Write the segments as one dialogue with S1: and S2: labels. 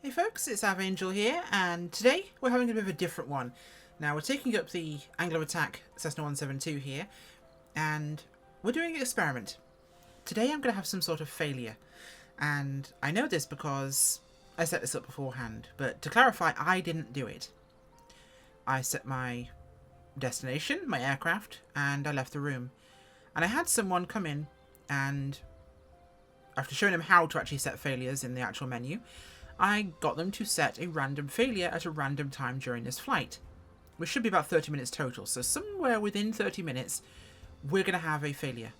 S1: Hey folks, it's Angel here, and today we're having a bit of a different one. Now we're taking up the Anglo Attack Cessna 172 here, and we're doing an experiment. Today I'm going to have some sort of failure, and I know this because I set this up beforehand, but to clarify, I didn't do it. I set my destination, my aircraft, and I left the room. And I had someone come in, and after showing him how to actually set failures in the actual menu, I got them to set a random failure at a random time during this flight, which should be about 30 minutes total. So somewhere within 30 minutes, we're going to have a failure.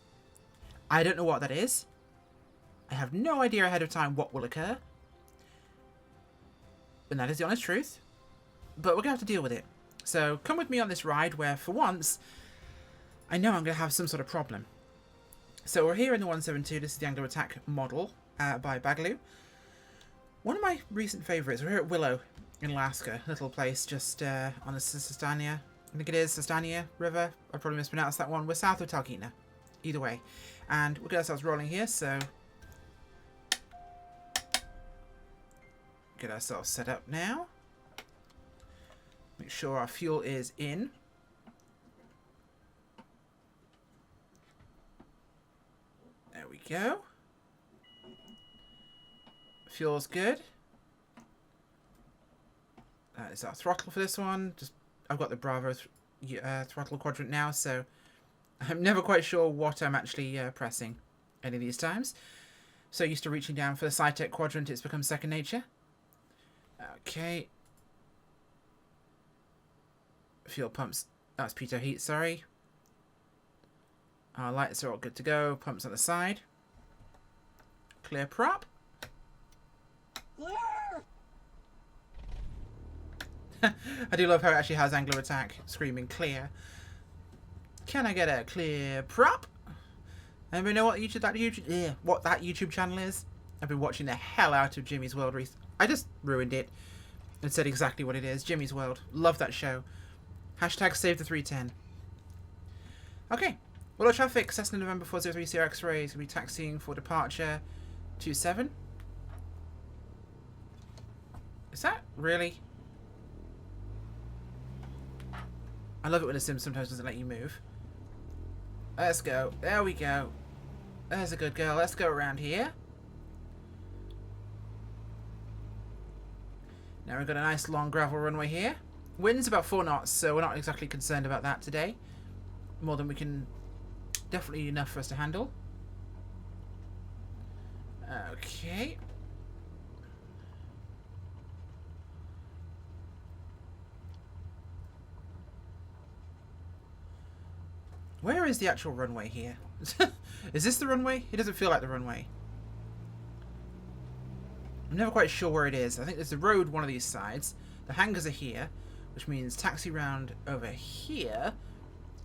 S1: I don't know what that is. I have no idea ahead of time what will occur. And that is the honest truth. But we're going to have to deal with it. So come with me on this ride where, for once, I know I'm going to have some sort of problem. So we're here in the 172. This is the Anglo Attack model by Bagaloo. One of my recent favourites. We're here at Willow in Alaska, a little place just on the Sistania, I think it is, Sistania River. I probably mispronounced that one. We're south of Talkeetna, either way. And we'll get ourselves rolling here, so get ourselves set up now. Make sure our fuel is in. There we go. Fuel's good. That is our throttle for this one. I've got the Bravo throttle quadrant now, so I'm never quite sure what I'm actually pressing any of these times. So used to reaching down for the SciTech quadrant, it's become second nature. Okay. Fuel pumps. That's pitot heat, sorry. Our lights are all good to go. Pumps on the side. Clear prop. I do love how it actually has Anglo Attack screaming clear. Can I get a clear prop? Anybody know what that YouTube channel is? I've been watching the hell out of Jimmy's World recently. I just ruined it and said exactly what it is. Jimmy's World. Love that show. Hashtag save the 310. Okay. Willow traffic. Cessna November 403 Sierra X-ray is going to be taxiing for departure 27. Is that really? I love it when a sim sometimes doesn't let you move. Let's go. There we go. There's a good girl. Let's go around here. Now we've got a nice long gravel runway here. Wind's about 4 knots, so we're not exactly concerned about that today. More than we can... Definitely enough for us to handle. Okay. Where is the actual runway here? Is this the runway? It doesn't feel like the runway. I'm never quite sure where it is. I think there's a road one of these sides. The hangars are here, which means taxi round over here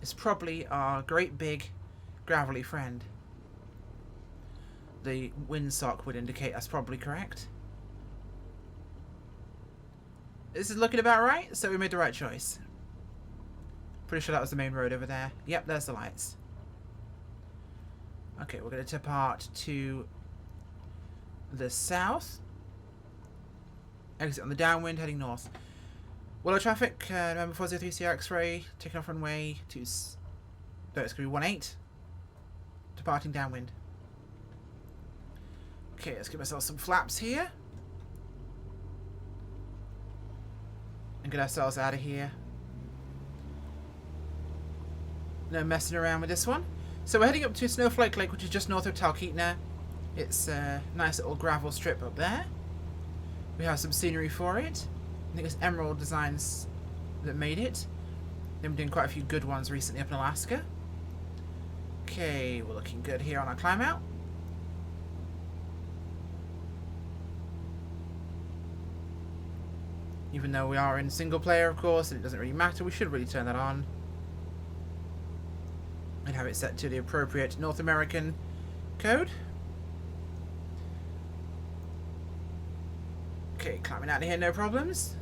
S1: is probably our great big gravelly friend. The windsock would indicate that's probably correct. This is looking about right, so we made the right choice. Pretty sure that was the main road over there. Yep, there's the lights. Okay, we're going to depart to the south. Exit on the downwind, heading north. Willow traffic, November 403 Sierra X-ray, taking off runway to... No, it's going to be 18. Departing downwind. Okay, let's give ourselves some flaps here. And get ourselves out of here. No messing around with this one. So we're heading up to Snowflake Lake, which is just north of Talkeetna. It's a nice little gravel strip up there. We have some scenery for it. I think it's Emerald Designs that made it. They've been doing quite a few good ones recently up in Alaska. Okay, we're looking good here on our climb out. Even though we are in single player, of course, and it doesn't really matter, we should really turn that on. And have it set to the appropriate North American code. Okay, climbing out of here, no problems.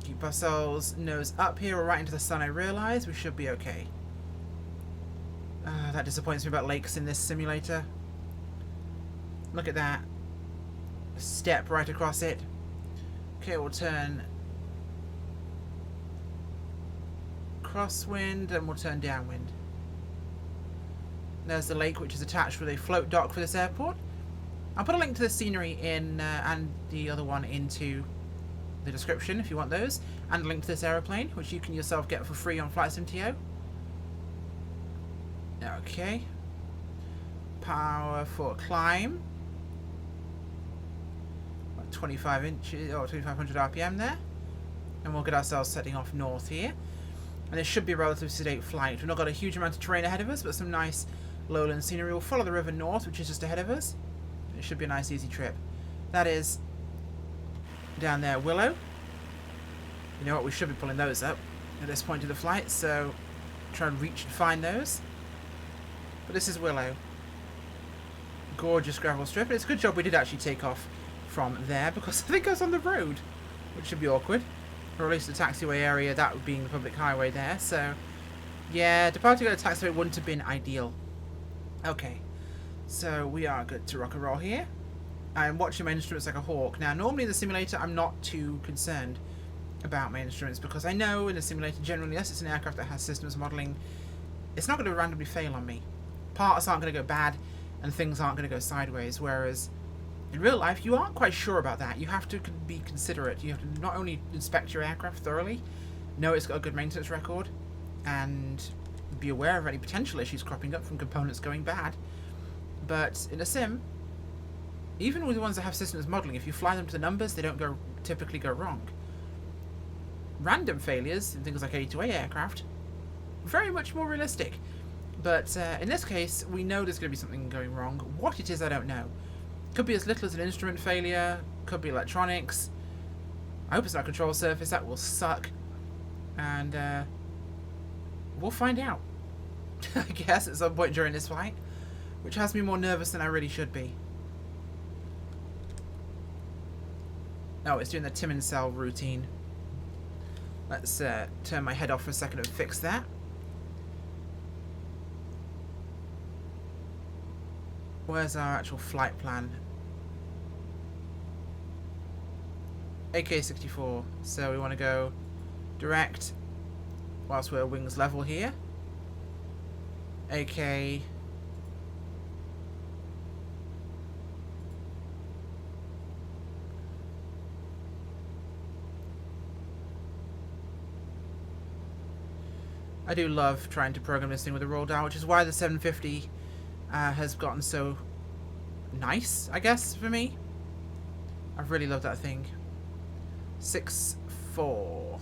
S1: Keep ourselves nose up here. We're right into the sun, I realise. We should be okay. That disappoints me about lakes in this simulator. Look at that. step right across it. Okay, we'll turn crosswind and we'll turn downwind. There's the lake, which is attached with a float dock for this airport. I'll put a link to the scenery in and the other one into the description if you want those, and a link to this aeroplane, which you can yourself get for free on Flight Sim.to. Okay. Power for climb. 25 inches or 2500 RPM there, and we'll get ourselves setting off north here. And this should be a relatively sedate flight. We've not got a huge amount of terrain ahead of us, but some nice lowland scenery. We'll follow the river north, which is just ahead of us. It should be a nice easy trip. That is down there, Willow. You know what, we should be pulling those up at this point of the flight, so try and reach and find those. But this is Willow. Gorgeous gravel strip. It's a good job we did actually take off from there, because I think I was on the road, which should be awkward. Or at least the taxiway area, that would be the public highway there, so yeah, departing at the taxiway wouldn't have been ideal. Okay, so we are good to rock and roll here. I'm watching my instruments like a hawk. Now, normally in the simulator, I'm not too concerned about my instruments, because I know in the simulator, generally, unless it's an aircraft that has systems modelling, it's not going to randomly fail on me. Parts aren't going to go bad, and things aren't going to go sideways, whereas in real life, you aren't quite sure about that. You have to be considerate. You have to not only inspect your aircraft thoroughly, know it's got a good maintenance record, and be aware of any potential issues cropping up from components going bad. But in a sim, even with the ones that have systems modelling, if you fly them to the numbers, they don't typically go wrong. Random failures in things like A2A aircraft, very much more realistic. But in this case, we know there's going to be something going wrong. What it is, I don't know. Could be as little as an instrument failure, could be electronics. I hope it's not a control surface, that will suck. And we'll find out, I guess, at some point during this flight, which has me more nervous than I really should be. Oh, it's doing the Tim and Cell routine. Let's turn my head off for a second and fix that. Where's our actual flight plan? AK-64, so we want to go direct whilst we're wings level here. AK I do love trying to program this thing with a roll down, which is why the 750 has gotten so nice, I guess, for me. I've really loved that thing. 6-4.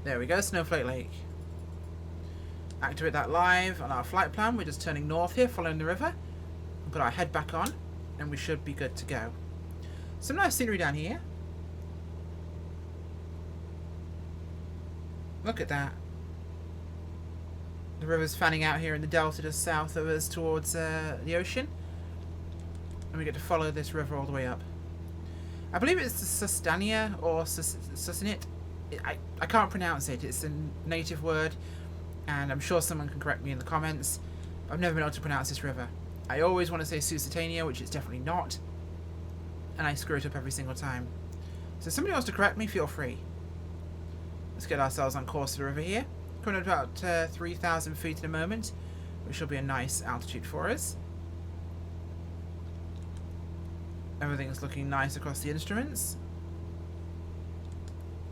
S1: There we go, Snowflake Lake. Activate that live on our flight plan. We're just turning north here, following the river. We'll put our head back on, and we should be good to go. Some nice scenery down here. Look at that. The river's fanning out here in the delta just south of us towards the ocean. And we get to follow this river all the way up. I believe it's the Sustania or Susanit. I can't pronounce it. It's a native word, and I'm sure someone can correct me in the comments. I've never been able to pronounce this river. I always want to say Susitania, which it's definitely not, and I screw it up every single time. So if somebody wants to correct me, feel free. Let's get ourselves on course to the river here. Coming at about 3,000 feet in a moment, which will be a nice altitude for us. Everything's looking nice across the instruments.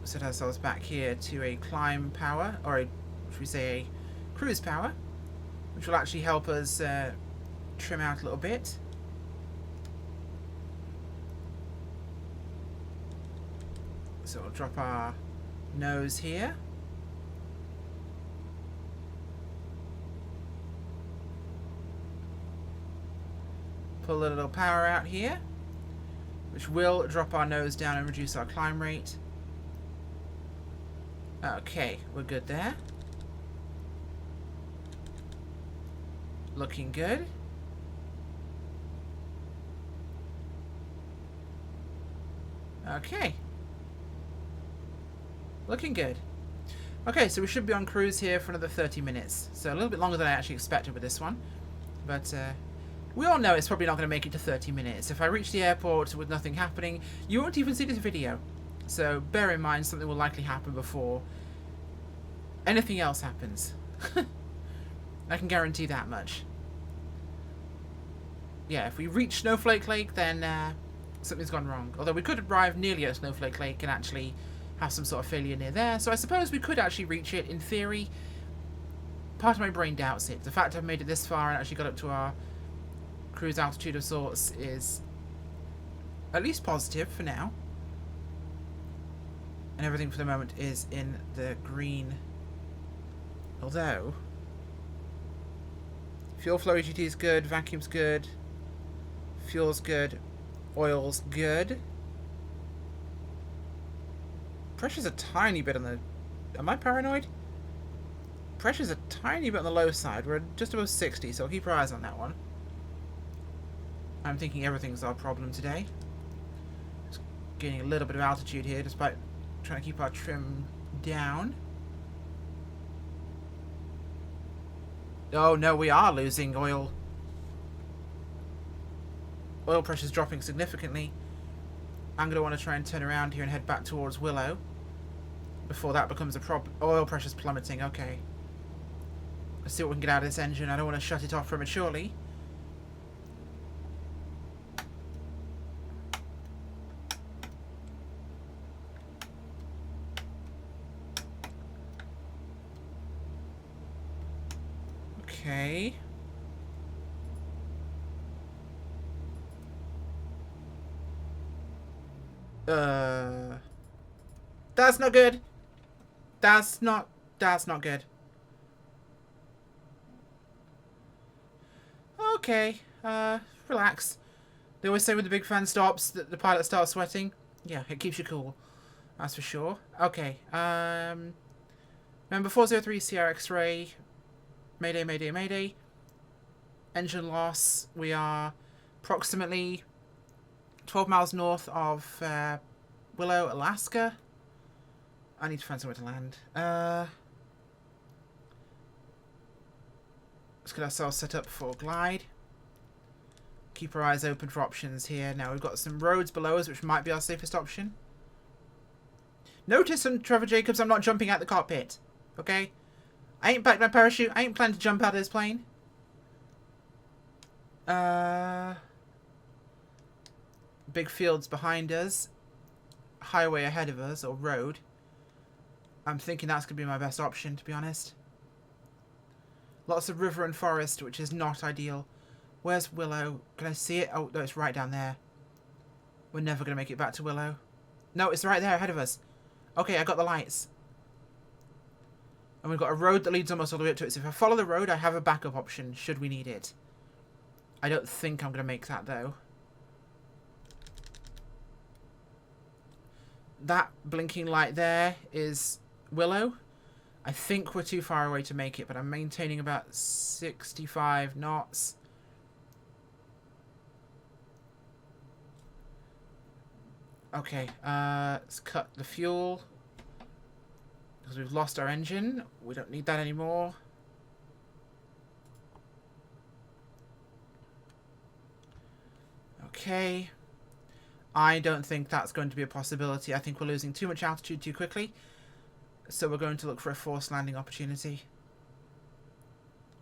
S1: Set ourselves back here to a climb power, or should we say a cruise power, which will actually help us trim out a little bit. So we'll drop our nose here. Pull a little power out here, which will drop our nose down and reduce our climb rate. Okay, we're good there. Looking good. Okay. Looking good. Okay, so we should be on cruise here for another 30 minutes. So a little bit longer than I actually expected with this one. But We all know it's probably not going to make it to 30 minutes. If I reach the airport with nothing happening, you won't even see this video. So bear in mind something will likely happen before anything else happens. I can guarantee that much. Yeah, if we reach Snowflake Lake, then something's gone wrong. Although we could arrive nearly at Snowflake Lake and actually have some sort of failure near there. So I suppose we could actually reach it in theory. Part of my brain doubts it. The fact I've made it this far and actually got up to our cruise altitude of sorts is at least positive for now. And everything for the moment is in the green. Although fuel flow EGT is good, vacuum's good, fuel's good, oil's good. Pressure's a tiny bit on the... Am I paranoid? Pressure's a tiny bit on the low side. We're just above 60, so keep our eyes on that one. I'm thinking everything's our problem today. Just gaining a little bit of altitude here, despite trying to keep our trim down. Oh no, we are losing oil. Oil pressure's dropping significantly. I'm going to want to try and turn around here and head back towards Willow before that becomes a problem. Oil pressure's plummeting, okay. Let's see what we can get out of this engine. I don't want to shut it off prematurely. Okay. That's not good. That's not good. Okay, relax. They always say when the big fan stops that the pilot starts sweating. Yeah, it keeps you cool. That's for sure. Okay, remember 403 CR X-ray. Mayday, mayday, mayday. Engine loss. We are approximately 12 miles north of Willow, Alaska. I need to find somewhere to land. Let's get ourselves set up for glide. Keep our eyes open for options here. Now we've got some roads below us, which might be our safest option. Notice on Trevor Jacobs, I'm not jumping out the cockpit. Okay? I ain't packed my parachute. I ain't planning to jump out of this plane. Big fields behind us. Highway ahead of us, or road. I'm thinking that's going to be my best option, to be honest. Lots of river and forest, which is not ideal. Where's Willow? Can I see it? Oh, no, it's right down there. We're never going to make it back to Willow. No, it's right there ahead of us. Okay, I got the lights. And we've got a road that leads almost all the way up to it. So if I follow the road, I have a backup option, should we need it. I don't think I'm going to make that, though. That blinking light there is Willow. I think we're too far away to make it, but I'm maintaining about 65 knots. Okay, let's cut the fuel. Because we've lost our engine. We don't need that anymore. Okay. I don't think that's going to be a possibility. I think we're losing too much altitude too quickly. So we're going to look for a forced landing opportunity.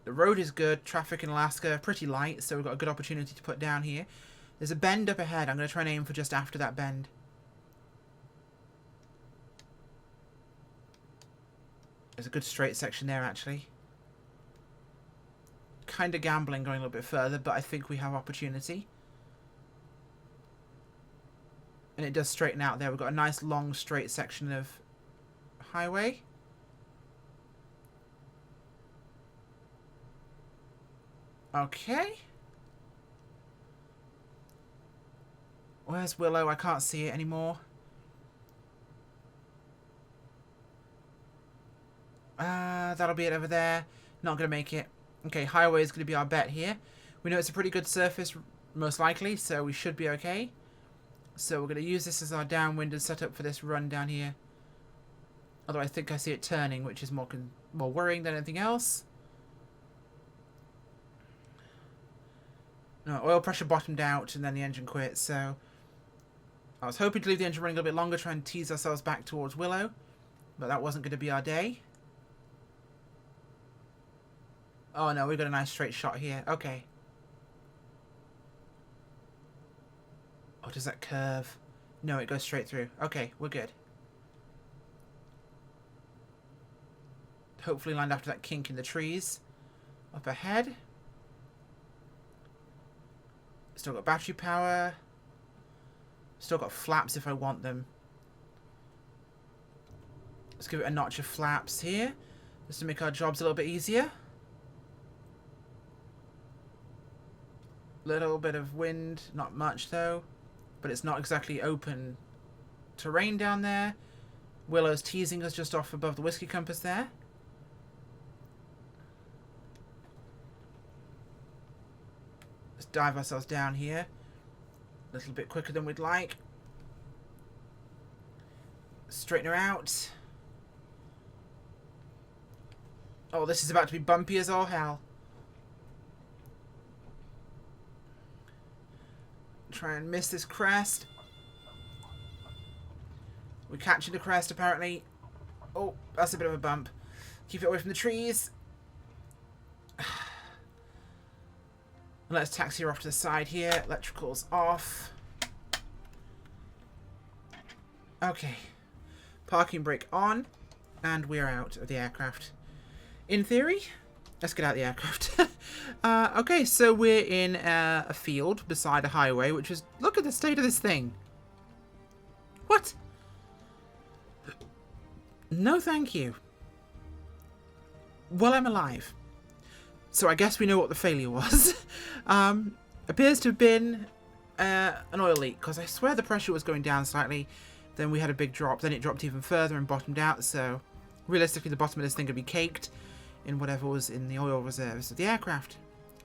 S1: The road is good. Traffic in Alaska pretty light, so we've got a good opportunity to put down here. There's a bend up ahead. I'm going to try and aim for just after that bend. There's a good straight section there, actually. Kind of gambling going a little bit further, but I think we have opportunity. And it does straighten out there. We've got a nice long straight section of highway. Okay. Where's Willow? I can't see it anymore. That'll be it over there. Not going to make it. Okay, highway is going to be our bet here. We know it's a pretty good surface, most likely, so we should be okay. So we're going to use this as our downwind and set up for this run down here. Although I think I see it turning, which is more worrying than anything else. No, oil pressure bottomed out and then the engine quit, so I was hoping to leave the engine running a little bit longer, try and tease ourselves back towards Willow, but that wasn't going to be our day. Oh no, we got a nice straight shot here. Okay. Oh, does that curve? No, it goes straight through. Okay, we're good. Hopefully lined after that kink in the trees. Up ahead. Still got battery power. Still got flaps if I want them. Let's give it a notch of flaps here, just to make our jobs a little bit easier. Little bit of wind, not much though, but it's not exactly open terrain down there. Willow's teasing us just off above the whiskey compass there. Let's dive ourselves down here. A little bit quicker than we'd like. Straighten her out. Oh, this is about to be bumpy as all hell. Try and miss this crest. We're catching the crest apparently. Oh, that's a bit of a bump. Keep it away from the trees. And let's taxi her off to the side here. Electricals off. Okay. Parking brake on. And we're out of the aircraft. In theory, let's get out of the aircraft. Okay, so we're in a field beside a highway, which is... Look at the state of this thing. What? No, thank you. Well, I'm alive. So I guess we know what the failure was. Appears to have been an oil leak, because I swear the pressure was going down slightly. Then we had a big drop. Then it dropped even further and bottomed out. So realistically, the bottom of this thing could be caked in whatever was in the oil reserves of the aircraft.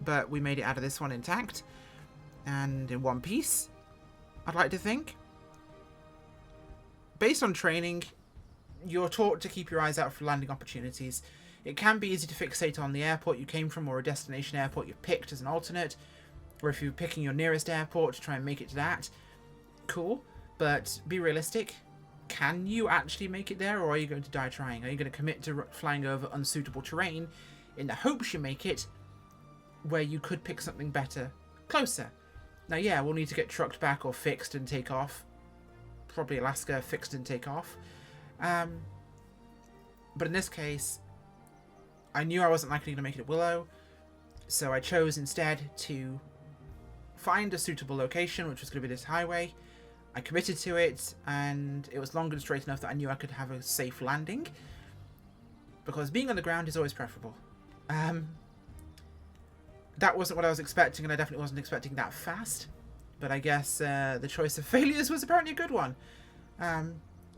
S1: But we made it out of this one intact and in one piece, I'd like to think. Based on training, you're taught to keep your eyes out for landing opportunities. It can be easy to fixate on the airport you came from or a destination airport you picked as an alternate, or if you're picking your nearest airport to try and make it to that. Cool, but be realistic. Can you actually make it there, or are you going to die trying? Are you going to commit to flying over unsuitable terrain in the hopes you make it where you could pick something better, closer? Now, yeah, we'll need to get trucked back or fixed and take off. Probably Alaska, fixed and take off. But in this case, I knew I wasn't likely going to make it at Willow, so I chose instead to find a suitable location, which was going to be this highway. I committed to it, and it was long and straight enough that I knew I could have a safe landing, because being on the ground is always preferable. That wasn't what I was expecting, and I definitely wasn't expecting that fast, but I guess the choice of failures was apparently a good one,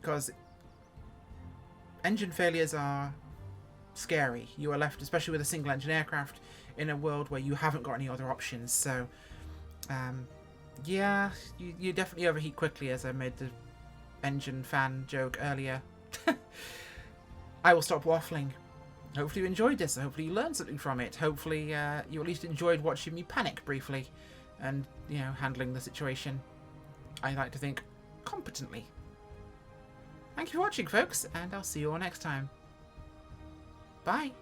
S1: because engine failures are scary. You are left, especially with a single engine aircraft, in a world where you haven't got any other options, so yeah, you definitely overheat quickly, as I made the engine fan joke earlier. I will stop waffling. Hopefully you enjoyed this. Hopefully you learned something from it. Hopefully you at least enjoyed watching me panic briefly and, you know, handling the situation, I like to think, competently. Thank you for watching, folks, and I'll see you all next time. Bye.